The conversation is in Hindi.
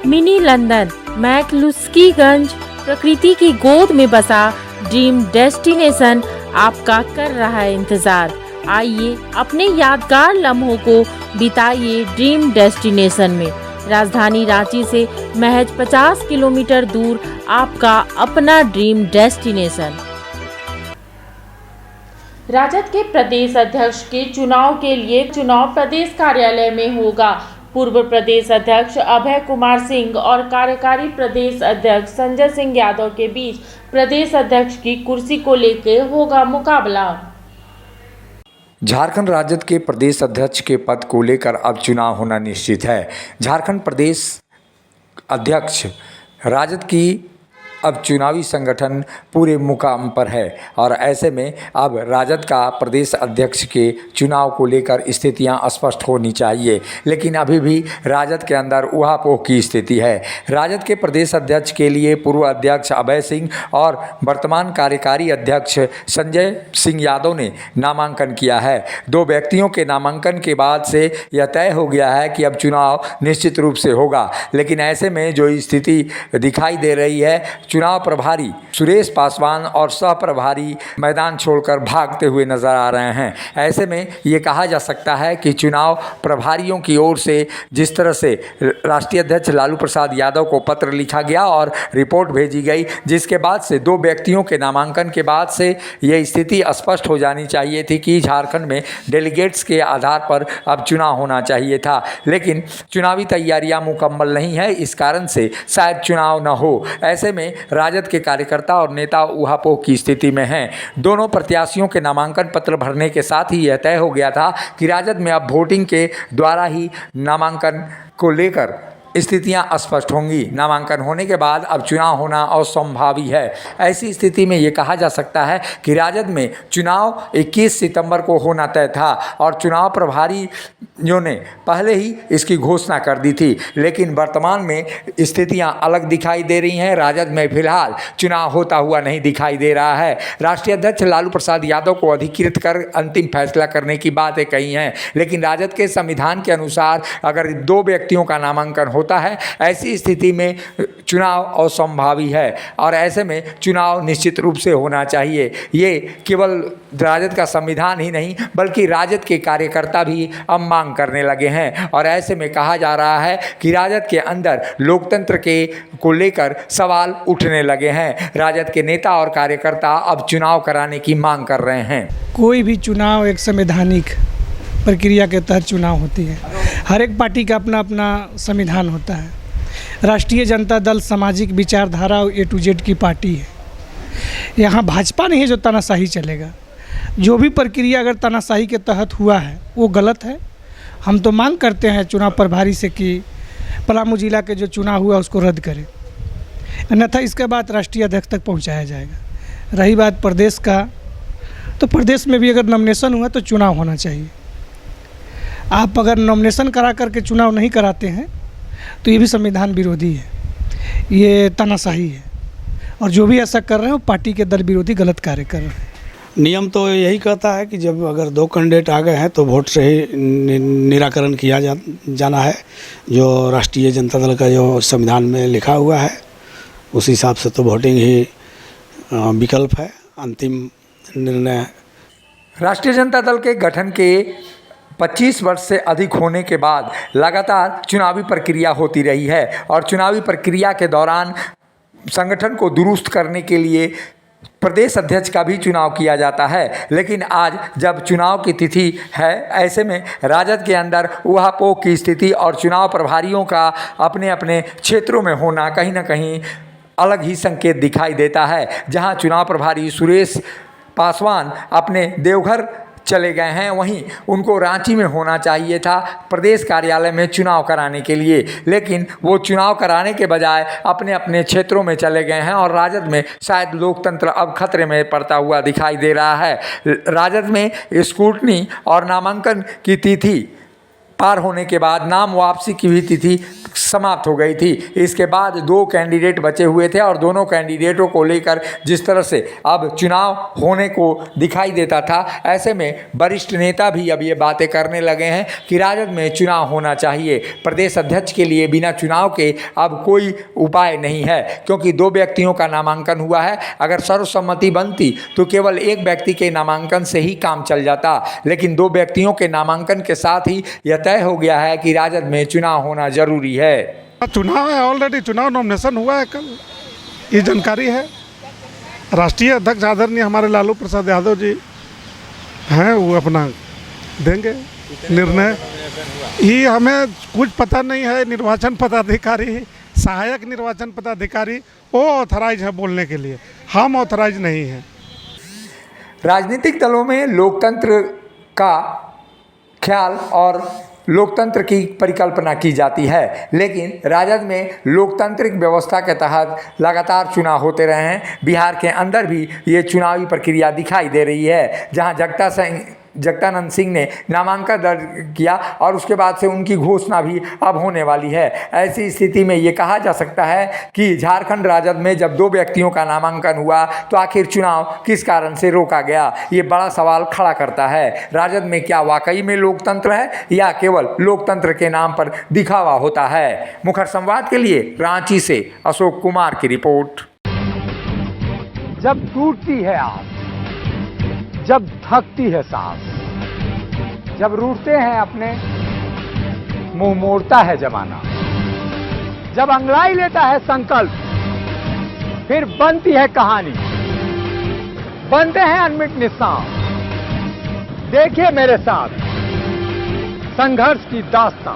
मिनी लंदन मैक्लुस्कीगंज प्रकृति की गोद में बसा ड्रीम डेस्टिनेशन आपका कर रहा है इंतजार। आइए अपने यादगार लम्हों को बिताइए ड्रीम डेस्टिनेशन में। राजधानी रांची से महज 50 किलोमीटर दूर आपका अपना ड्रीम डेस्टिनेशन। राजद के प्रदेश अध्यक्ष के चुनाव के लिए चुनाव प्रदेश कार्यालय में होगा। पूर्व प्रदेश अध्यक्ष अभय कुमार सिंह और कार्यकारी प्रदेश अध्यक्ष संजय सिंह यादव के बीच प्रदेश अध्यक्ष की कुर्सी को लेकर होगा मुकाबला। झारखंड राजद के प्रदेश अध्यक्ष के पद को लेकर अब चुनाव होना निश्चित है। झारखंड प्रदेश अध्यक्ष राजद की अब चुनावी संगठन पूरे मुकाम पर है और ऐसे में अब राजद का प्रदेश अध्यक्ष के चुनाव को लेकर स्थितियां स्पष्ट होनी चाहिए, लेकिन अभी भी राजद के अंदर ऊहापोह की स्थिति है। राजद के प्रदेश अध्यक्ष के लिए पूर्व अध्यक्ष अभय सिंह और वर्तमान कार्यकारी अध्यक्ष संजय सिंह यादव ने नामांकन किया है। दो व्यक्तियों के नामांकन के बाद से यह तय हो गया है कि अब चुनाव निश्चित रूप से होगा, लेकिन ऐसे में जो स्थिति दिखाई दे रही है, चुनाव प्रभारी सुरेश पासवान और सह प्रभारी मैदान छोड़कर भागते हुए नजर आ रहे हैं। ऐसे में ये कहा जा सकता है कि चुनाव प्रभारियों की ओर से जिस तरह से राष्ट्रीय अध्यक्ष लालू प्रसाद यादव को पत्र लिखा गया और रिपोर्ट भेजी गई, जिसके बाद से दो व्यक्तियों के नामांकन के बाद से ये स्थिति स्पष्ट हो जानी चाहिए थी कि झारखंड में डेलीगेट्स के आधार पर अब चुनाव होना चाहिए था, लेकिन चुनावी तैयारियां मुकम्मल नहीं है, इस कारण से शायद चुनाव न हो। ऐसे में राजद के कार्यकर्ता और नेता ऊहापोह की स्थिति में हैं। दोनों प्रत्याशियों के नामांकन पत्र भरने के साथ ही यह तय हो गया था कि राजद में अब वोटिंग के द्वारा ही नामांकन को लेकर स्थितियां स्पष्ट होंगी। नामांकन होने के बाद अब चुनाव होना असंभावी है। ऐसी स्थिति में ये कहा जा सकता है कि राजद में चुनाव 21 सितंबर को होना तय था और चुनाव प्रभारियों ने पहले ही इसकी घोषणा कर दी थी, लेकिन वर्तमान में स्थितियां अलग दिखाई दे रही हैं। राजद में फिलहाल चुनाव होता हुआ नहीं दिखाई दे रहा है। राष्ट्रीय अध्यक्ष लालू प्रसाद यादव को अधिकृत कर अंतिम फैसला करने की बातें कही हैं, लेकिन राजद के संविधान के अनुसार अगर दो व्यक्तियों का नामांकन होता है, ऐसी स्थिति में चुनाव असंभावी है और ऐसे में चुनाव निश्चित रूप से होना चाहिए। ये केवल राजद का संविधान ही नहीं बल्कि राजद के कार्यकर्ता भी अब मांग करने लगे हैं और ऐसे में कहा जा रहा है कि राजद के अंदर लोकतंत्र के को लेकर सवाल उठने लगे हैं। राजद के नेता और कार्यकर्ता अब चुनाव कराने की मांग कर रहे हैं। कोई भी चुनाव एक संवैधानिक प्रक्रिया के तहत चुनाव होती है। हर एक पार्टी का अपना अपना संविधान होता है। राष्ट्रीय जनता दल सामाजिक विचारधारा A to Z की पार्टी है। यहाँ भाजपा नहीं है जो तानाशाही चलेगा। जो भी प्रक्रिया अगर तानाशाही के तहत हुआ है वो गलत है। हम तो मांग करते हैं चुनाव प्रभारी से कि पलामू जिला के जो चुनाव हुआ उसको रद्द करें, अन्यथा इसके बाद राष्ट्रीय अध्यक्ष तक पहुँचाया जाएगा। रही बात प्रदेश का, तो प्रदेश में भी अगर नॉमिनेशन हुआ तो चुनाव होना चाहिए। आप अगर नॉमिनेशन करा करके चुनाव नहीं कराते हैं तो ये भी संविधान विरोधी है, ये तानाशाही है और जो भी ऐसा कर रहे हैं वो पार्टी के दल विरोधी गलत कार्य कर रहे हैं। नियम तो यही कहता है कि जब अगर दो कैंडिडेट आ गए हैं तो वोट से ही निराकरण किया जाना है। जो राष्ट्रीय जनता दल का जो संविधान में लिखा हुआ है उस हिसाब से तो वोटिंग ही विकल्प है, अंतिम निर्णय। राष्ट्रीय जनता दल के गठन के 25 वर्ष से अधिक होने के बाद लगातार चुनावी प्रक्रिया होती रही है और चुनावी प्रक्रिया के दौरान संगठन को दुरुस्त करने के लिए प्रदेश अध्यक्ष का भी चुनाव किया जाता है, लेकिन आज जब चुनाव की तिथि है, ऐसे में राजद के अंदर ऊहापोह की स्थिति और चुनाव प्रभारियों का अपने अपने क्षेत्रों में होना कहीं ना कहीं अलग ही संकेत दिखाई देता है। जहां चुनाव प्रभारी सुरेश पासवान अपने देवघर चले गए हैं, वहीं उनको रांची में होना चाहिए था प्रदेश कार्यालय में चुनाव कराने के लिए, लेकिन वो चुनाव कराने के बजाय अपने अपने क्षेत्रों में चले गए हैं और राजद में शायद लोकतंत्र अब खतरे में पड़ता हुआ दिखाई दे रहा है। राजद में स्क्रूटनी और नामांकन की तिथि पार होने के बाद नाम वापसी की भी तिथि समाप्त हो गई थी। इसके बाद 2 कैंडिडेट बचे हुए थे और दोनों कैंडिडेटों को लेकर जिस तरह से अब चुनाव होने को दिखाई देता था, ऐसे में वरिष्ठ नेता भी अब ये बातें करने लगे हैं कि राजद में चुनाव होना चाहिए। प्रदेश अध्यक्ष के लिए बिना चुनाव के अब कोई उपाय नहीं है, क्योंकि 2 व्यक्तियों का नामांकन हुआ है। अगर सर्वसम्मति बनती तो केवल एक व्यक्ति के नामांकन से ही काम चल जाता, लेकिन 2 व्यक्तियों के नामांकन के साथ ही यह तय हो गया है कि राजद में चुनाव होना जरूरी है। चुनाव है, ऑलरेडी चुनाव नॉमिनेशन हुआ है कल, ये जानकारी है। राष्ट्रीय अध्यक्ष आदरणीय हमारे लालू प्रसाद यादव जी हैं, वो अपना देंगे निर्णय। ये हमें कुछ पता नहीं है। निर्वाचन पदाधिकारी, सहायक निर्वाचन पदाधिकारी वो ऑथराइज है बोलने के लिए, हम ऑथराइज नहीं हैं। राजनीतिक दलों में लोकतंत्र का ख्याल और लोकतंत्र की परिकल्पना की जाती है, लेकिन राजद में लोकतांत्रिक व्यवस्था के तहत लगातार चुनाव होते रहे हैं। बिहार के अंदर भी ये चुनावी प्रक्रिया दिखाई दे रही है, जहां जगदानंद सिंह ने नामांकन दर्ज किया और उसके बाद से उनकी घोषणा भी अब होने वाली है। ऐसी स्थिति में ये कहा जा सकता है कि झारखंड राजद में जब 2 व्यक्तियों का नामांकन हुआ तो आखिर चुनाव किस कारण से रोका गया, ये बड़ा सवाल खड़ा करता है। राजद में क्या वाकई में लोकतंत्र है या केवल लोकतंत्र के नाम पर दिखावा होता है? मुखर संवाद के लिए रांची से अशोक कुमार की रिपोर्ट। जब टूटती है आस, जब थकती है सांस, जब रूठते हैं अपने, मुंह मोड़ता है जमाना, जब अंगड़ाई लेता है संकल्प, फिर बनती है कहानी, बनते हैं अनमिट निशान। देखिए मेरे साथ संघर्ष की दास्तां।